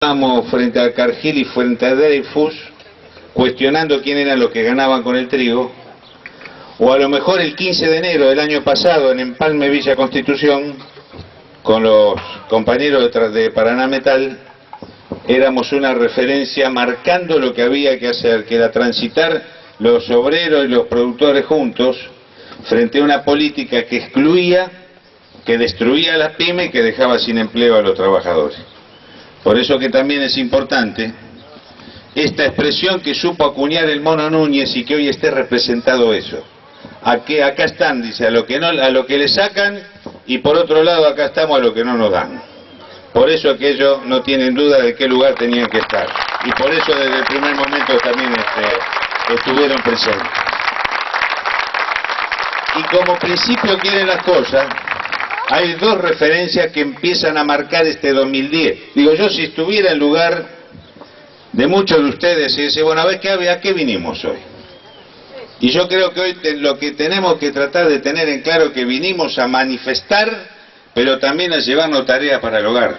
Estábamos frente a Cargill y frente a Dreyfus cuestionando quién eran los que ganaban con el trigo, o a lo mejor el 15 de enero del año pasado en Empalme Villa Constitución, con los compañeros de Paraná Metal, éramos una referencia marcando lo que había que hacer, que era transitar los obreros y los productores juntos frente a una política que excluía, que destruía a las pymes y que dejaba sin empleo a los trabajadores. Por eso que también es importante esta expresión que supo acuñar el Mono Núñez y que hoy esté representado eso. Acá están, dice, a lo que le sacan, y por otro lado acá estamos a lo que no nos dan. Por eso que ellos no tienen duda de qué lugar tenían que estar. Y por eso desde el primer momento también estuvieron presentes. Y como principio quieren las cosas, hay dos referencias que empiezan a marcar este 2010. Digo, yo si estuviera en lugar de muchos de ustedes y dice, bueno, a ver, ¿a qué vinimos hoy? Y yo creo que hoy lo que tenemos que tratar de tener en claro es que vinimos a manifestar, pero también a llevarnos tareas para el hogar.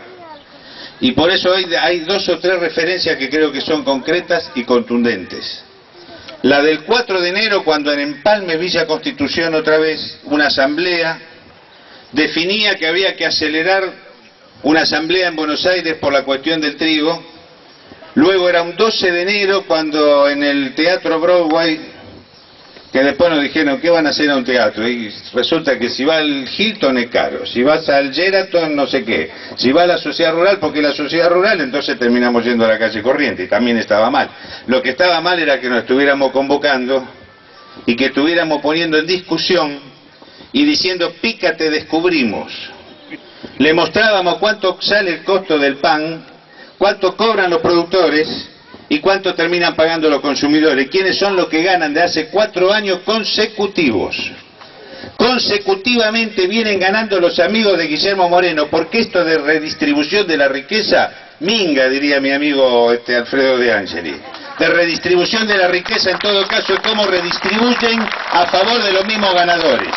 Y por eso hoy hay dos o tres referencias que creo que son concretas y contundentes. La del 4 de enero, cuando en Empalme Villa Constitución otra vez una asamblea definía que había que acelerar una asamblea en Buenos Aires por la cuestión del trigo. Luego era un 12 de enero cuando en el Teatro Broadway, que después nos dijeron, ¿qué van a hacer a un teatro? Y resulta que si va al Hilton es caro, si vas al Sheraton no sé qué, si va a la sociedad rural, porque la sociedad rural, entonces terminamos yendo a la calle Corriente, y también estaba mal. Lo que estaba mal era que nos estuviéramos convocando y que estuviéramos poniendo en discusión y diciendo, pícate, descubrimos. Le mostrábamos cuánto sale el costo del pan, cuánto cobran los productores y cuánto terminan pagando los consumidores. ¿Quiénes son los que ganan de hace 4 años consecutivos? Consecutivamente vienen ganando los amigos de Guillermo Moreno, porque esto de redistribución de la riqueza, minga, diría mi amigo Alfredo De Angeli. De redistribución de la riqueza, en todo caso, es cómo redistribuyen a favor de los mismos ganadores.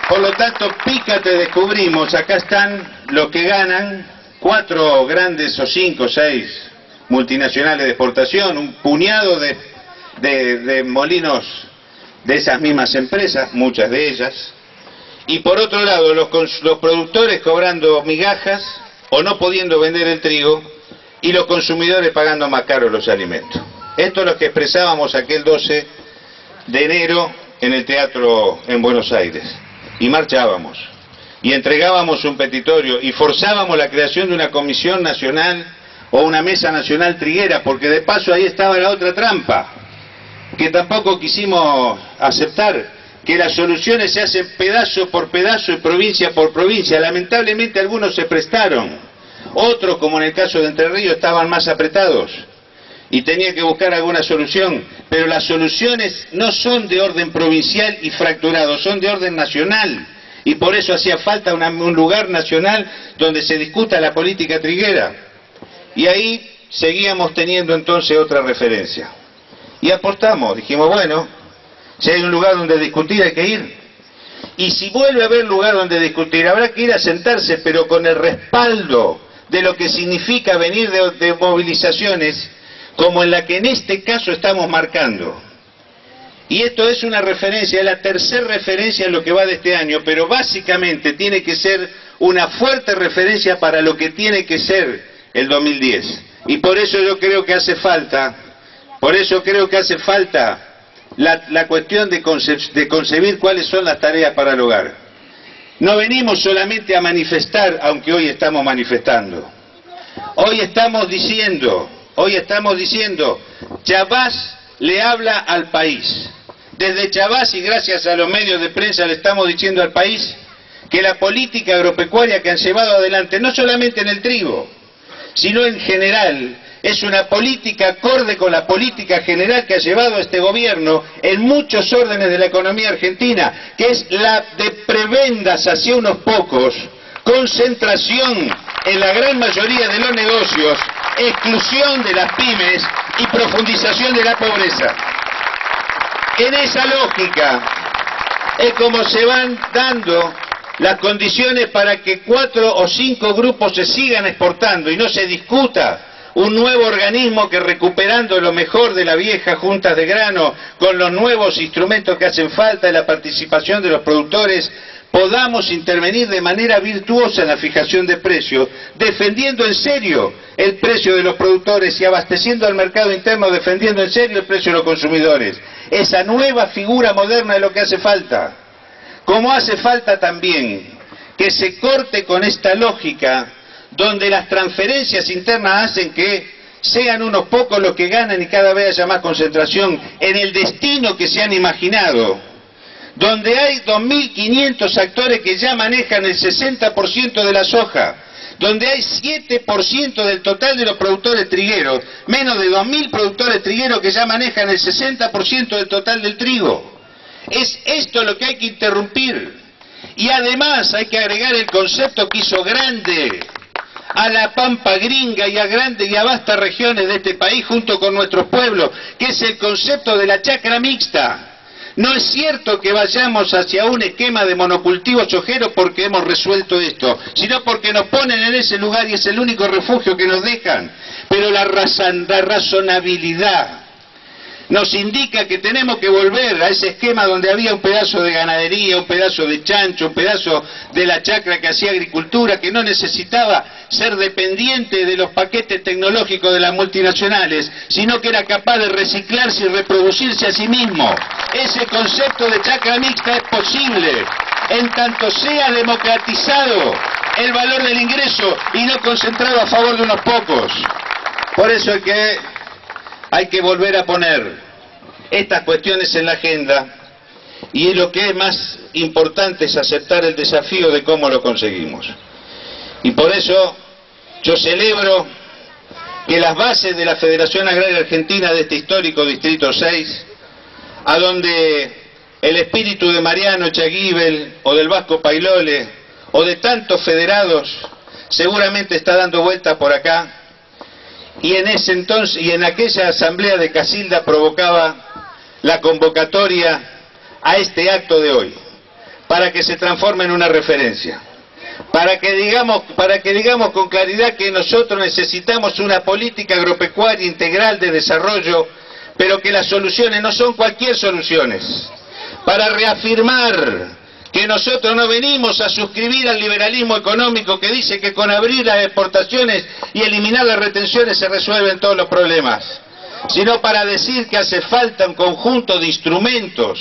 Por lo tanto, pícate, descubrimos, acá están los que ganan, 4 grandes o 5 o 6 multinacionales de exportación, un puñado de molinos de esas mismas empresas, muchas de ellas, y por otro lado los productores cobrando migajas o no pudiendo vender el trigo, y los consumidores pagando más caros los alimentos. Esto es lo que expresábamos aquel 12 de enero en el teatro en Buenos Aires. Y marchábamos, y entregábamos un petitorio, y forzábamos la creación de una comisión nacional o una mesa nacional triguera, porque de paso ahí estaba la otra trampa, que tampoco quisimos aceptar, que las soluciones se hacen pedazo por pedazo y provincia por provincia. Lamentablemente algunos se prestaron, otros, como en el caso de Entre Ríos, estaban más apretados y tenían que buscar alguna solución, pero las soluciones no son de orden provincial y fracturado, son de orden nacional, y por eso hacía falta un lugar nacional donde se discuta la política triguera. Y ahí seguíamos teniendo entonces otra referencia, y apostamos, dijimos, bueno, si hay un lugar donde discutir hay que ir, y si vuelve a haber lugar donde discutir habrá que ir a sentarse, pero con el respaldo de lo que significa venir de movilizaciones como en la que en este caso estamos marcando. Y esto es una referencia, es la tercera referencia en lo que va de este año, pero básicamente tiene que ser una fuerte referencia para lo que tiene que ser el 2010. Y por eso yo creo que hace falta, la cuestión de concebir cuáles son las tareas para el hogar. No venimos solamente a manifestar, aunque hoy estamos manifestando. Hoy estamos diciendo, Chabás le habla al país. Desde Chabás y gracias a los medios de prensa le estamos diciendo al país que la política agropecuaria que han llevado adelante, no solamente en el trigo, sino en general, es una política acorde con la política general que ha llevado este gobierno en muchos órdenes de la economía argentina, que es la de prebendas hacia unos pocos, concentración en la gran mayoría de los negocios, exclusión de las pymes y profundización de la pobreza. En esa lógica es como se van dando las condiciones para que 4 o 5 grupos se sigan exportando y no se discuta un nuevo organismo que, recuperando lo mejor de la vieja junta de grano, con los nuevos instrumentos que hacen falta y la participación de los productores, podamos intervenir de manera virtuosa en la fijación de precios, defendiendo en serio el precio de los productores y abasteciendo al mercado interno, defendiendo en serio el precio de los consumidores. Esa nueva figura moderna es lo que hace falta. Como hace falta también que se corte con esta lógica donde las transferencias internas hacen que sean unos pocos los que ganan y cada vez haya más concentración en el destino que se han imaginado, donde hay 2.500 actores que ya manejan el 60% de la soja, donde hay 7% del total de los productores trigueros, menos de 2.000 productores trigueros que ya manejan el 60% del total del trigo. Es esto lo que hay que interrumpir. Y además hay que agregar el concepto que hizo grande a la pampa gringa y a grandes y a vastas regiones de este país junto con nuestros pueblos, que es el concepto de la chacra mixta. No es cierto que vayamos hacia un esquema de monocultivo sojero porque hemos resuelto esto, sino porque nos ponen en ese lugar y es el único refugio que nos dejan. Pero la razonabilidad nos indica que tenemos que volver a ese esquema donde había un pedazo de ganadería, un pedazo de chancho, un pedazo de la chacra que hacía agricultura, que no necesitaba ser dependiente de los paquetes tecnológicos de las multinacionales, sino que era capaz de reciclarse y reproducirse a sí mismo. Ese concepto de chacra mixta es posible, en tanto sea democratizado el valor del ingreso y no concentrado a favor de unos pocos. Por eso es que hay que volver a poner estas cuestiones en la agenda y lo que es más importante es aceptar el desafío de cómo lo conseguimos. Y por eso yo celebro que las bases de la Federación Agraria Argentina de este histórico Distrito 6, a donde el espíritu de Mariano Echaguibel o del Vasco Pailole o de tantos federados seguramente está dando vueltas por acá, y en ese entonces y en aquella asamblea de Casilda provocaba la convocatoria a este acto de hoy para que se transforme en una referencia, para que digamos con claridad que nosotros necesitamos una política agropecuaria integral de desarrollo, pero que las soluciones no son cualquier soluciones, para reafirmar que nosotros no venimos a suscribir al liberalismo económico que dice que con abrir las exportaciones y eliminar las retenciones se resuelven todos los problemas, sino para decir que hace falta un conjunto de instrumentos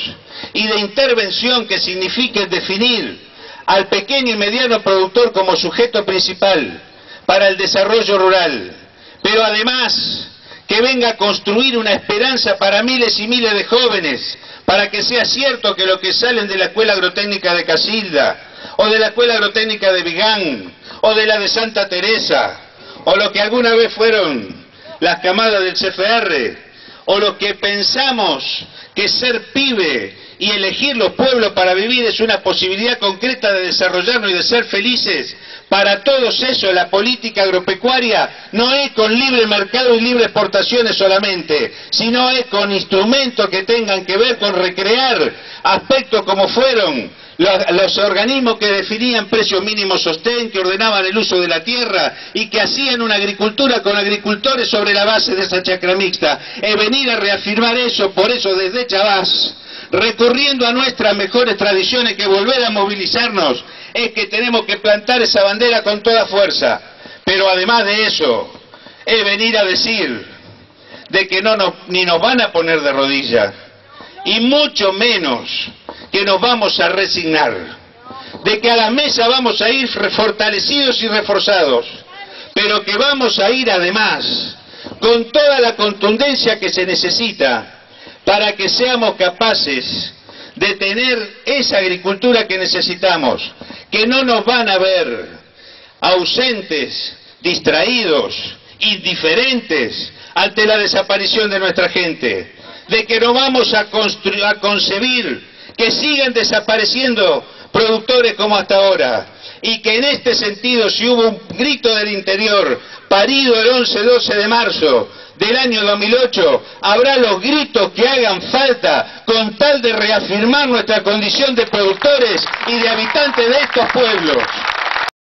y de intervención que signifique definir al pequeño y mediano productor como sujeto principal para el desarrollo rural, pero además que venga a construir una esperanza para miles y miles de jóvenes, para que sea cierto que los que salen de la Escuela Agrotécnica de Casilda, o de la Escuela Agrotécnica de Vigán, o de la de Santa Teresa, o los que alguna vez fueron las camadas del CFR, o los que pensamos que ser pibe y elegir los pueblos para vivir es una posibilidad concreta de desarrollarnos y de ser felices, para todos eso la política agropecuaria no es con libre mercado y libre exportaciones solamente, sino es con instrumentos que tengan que ver con recrear aspectos como fueron los organismos que definían precios mínimos sostén, que ordenaban el uso de la tierra y que hacían una agricultura con agricultores sobre la base de esa chacra mixta. Es venir a reafirmar eso, por eso desde Chavás, recurriendo a nuestras mejores tradiciones, que volver a movilizarnos, es que tenemos que plantar esa bandera con toda fuerza. Pero además de eso, es venir a decir de que ni nos van a poner de rodillas, y mucho menos que nos vamos a resignar, de que a la mesa vamos a ir fortalecidos y reforzados, pero que vamos a ir además con toda la contundencia que se necesita para que seamos capaces de tener esa agricultura que necesitamos, que no nos van a ver ausentes, distraídos, indiferentes ante la desaparición de nuestra gente, de que no vamos a concebir que sigan desapareciendo productores como hasta ahora, y que en este sentido, si hubo un grito del interior parido el 11-12 de marzo del año 2008, habrá los gritos que hagan falta con tal de reafirmar nuestra condición de productores y de habitantes de estos pueblos.